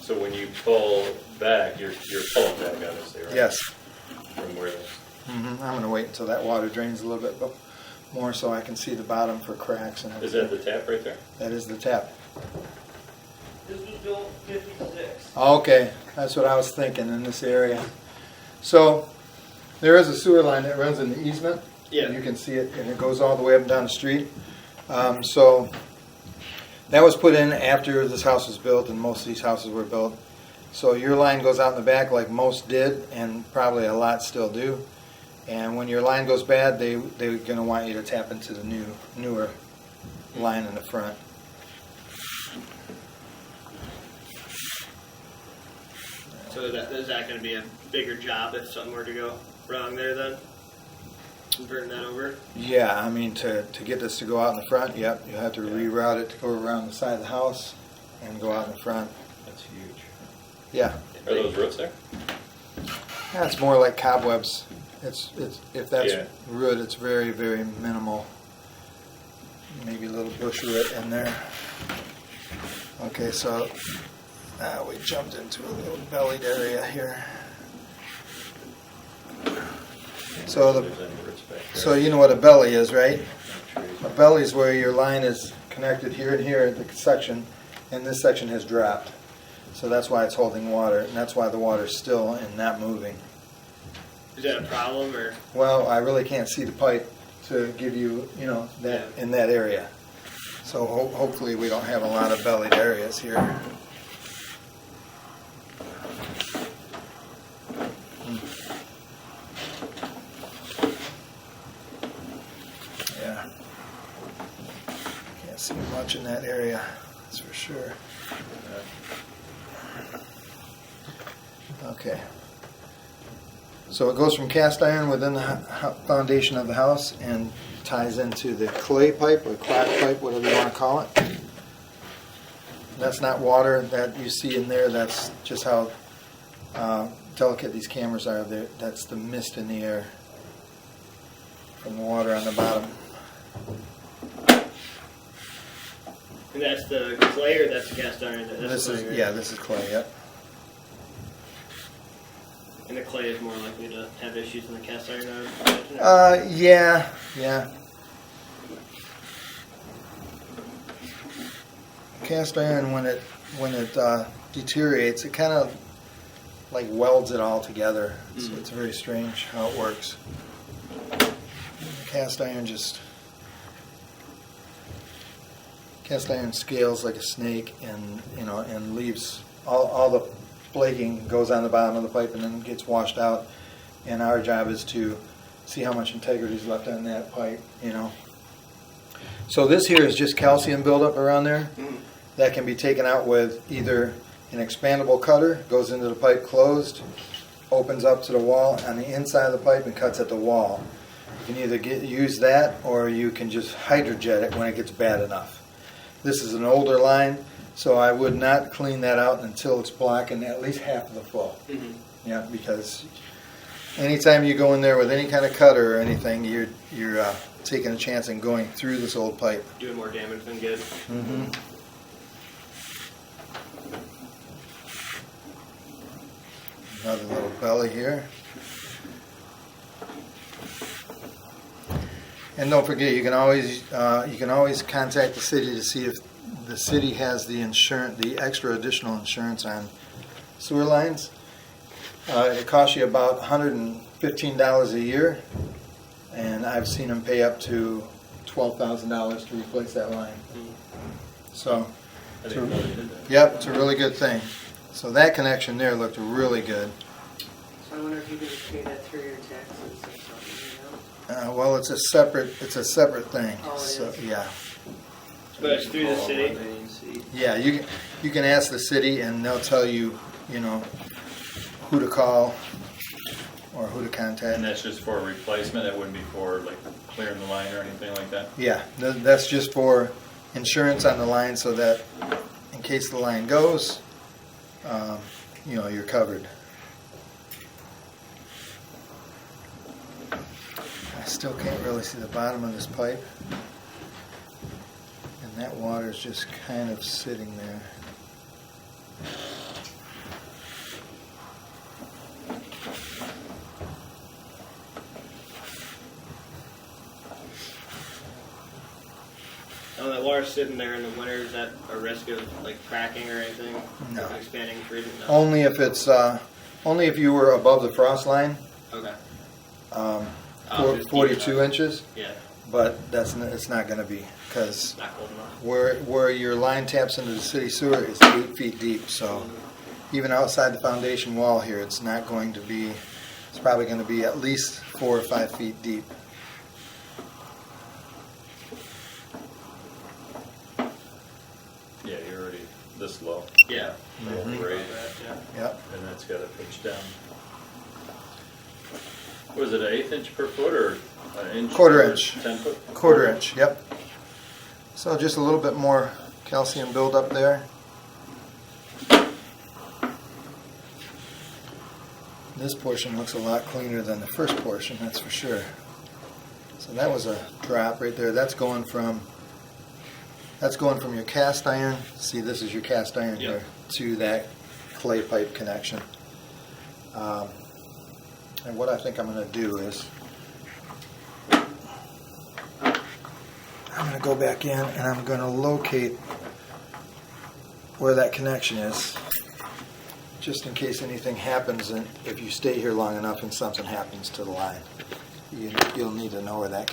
So when you pull back, you're pulling back, obviously, right? Yes. From where this. I'm going to wait until that water drains a little bit more so I can see the bottom for cracks and Is everything. that the tap right there? That is the tap. This was built in 56. Okay, that's what I was thinking in this area. So there is a sewer line that runs in the easement. Yeah. You can see it, and it goes all the way up and down the street. So that was put in after this house was built, and most of these houses were built. So your line goes out in the back like most did, and probably a lot still do. And when your line goes bad, they're going to want you to tap into the newer line in the front. So is that going to be a bigger job if something were to go wrong there then? Converting that over? Yeah, I mean, to get this to go out in the front, yep, you have to reroute it to go around the side of the house and go out in the front. That's huge. Yeah. Are those roots there? That's more like cobwebs. It's if that's Yeah. root, it's very, very minimal. Maybe a little bush root in there. Okay, so we jumped into a little bellied area here. So There's any roots back there. so you know what a belly is, right? Trees. A belly is where your line is connected here and here at the section, and this section has dropped. So that's why it's holding water, and that's why the water's still and not moving. Is that a problem or? Well, I really can't see the pipe to give you, that in that area. So hopefully we don't have a lot of bellied areas here. Yeah. Can't see much in that area, that's for sure. Okay. So it goes from cast iron within the foundation of the house and ties into the clay pipe or crack pipe, whatever you want to call it. That's not water that you see in there. That's just how delicate these cameras are. That's the mist in the air from the water on the bottom. And that's the clay or that's the cast iron? That's clay, right? This is clay. Yep. And the clay is more likely to have issues than the cast iron, I would imagine? Yeah. Cast iron, when it deteriorates, it kind of like welds it all together. So it's very strange how it works. Cast iron scales like a snake, and leaves all the flaking goes on the bottom of the pipe and then gets washed out. And our job is to see how much integrity is left on that pipe. So this here is just calcium buildup around there. That can be taken out with either an expandable cutter, goes into the pipe closed, opens up to the wall on the inside of the pipe and cuts at the wall. You can either use that or you can just hydrojet it when it gets bad enough. This is an older line, so I would not clean that out until it's blocking at least half of the flow. Yeah, because anytime you go in there with any kind of cutter or anything, you're taking a chance in going through this old pipe. Doing more damage than good. Another little belly here. And don't forget, you can always contact the city to see if the city has the extra additional insurance on sewer lines. It costs you about $115 a year, and I've seen them pay up to $12,000 to replace that line. So, I didn't know they did that. yep, it's a really good thing. So that connection there looked really good. So I wonder if you could pay that through your taxes or something, Well, it's a separate thing. Oh, it So is? yeah. But it's through the city? Yeah, you can ask the city and they'll tell you, who to call or who to contact. And that's just for a replacement? That wouldn't be for like clearing the line or anything like that? Yeah, that's just for insurance on the line so that in case the line goes, you're covered. I still can't really see the bottom of this pipe. And that water is just kind of sitting there. When that water's sitting there in the winter, is that a risk of like cracking or anything? No. Expanding, freezing? No. Only if it's, only if you were above the frost line, Okay. 42 inches, Yeah. but it's not gonna be, because Not cold enough. where your line taps into the city sewer is 8 feet deep, so even outside the foundation wall here, it's not going to be, it's probably gonna be at least 4 or 5 feet deep. Yeah, you're already this low. Yeah. Mhm. Grade, Yeah. Yep, and that's got to pitch down. Was it an 1/8 inch per foot or an inch? Quarter per inch. 10 foot? quarter inch, yep. So just a little bit more calcium buildup there. This portion looks a lot cleaner than the first portion, that's for sure. So that was a drop right there. That's going from your cast iron. See, this is your cast iron Yep. here to that clay pipe connection. And what I think I'm going to do is I'm going to go back in and I'm going to locate where that connection is, just in case anything happens, and if you stay here long enough and something happens to the line, you'll need to know where that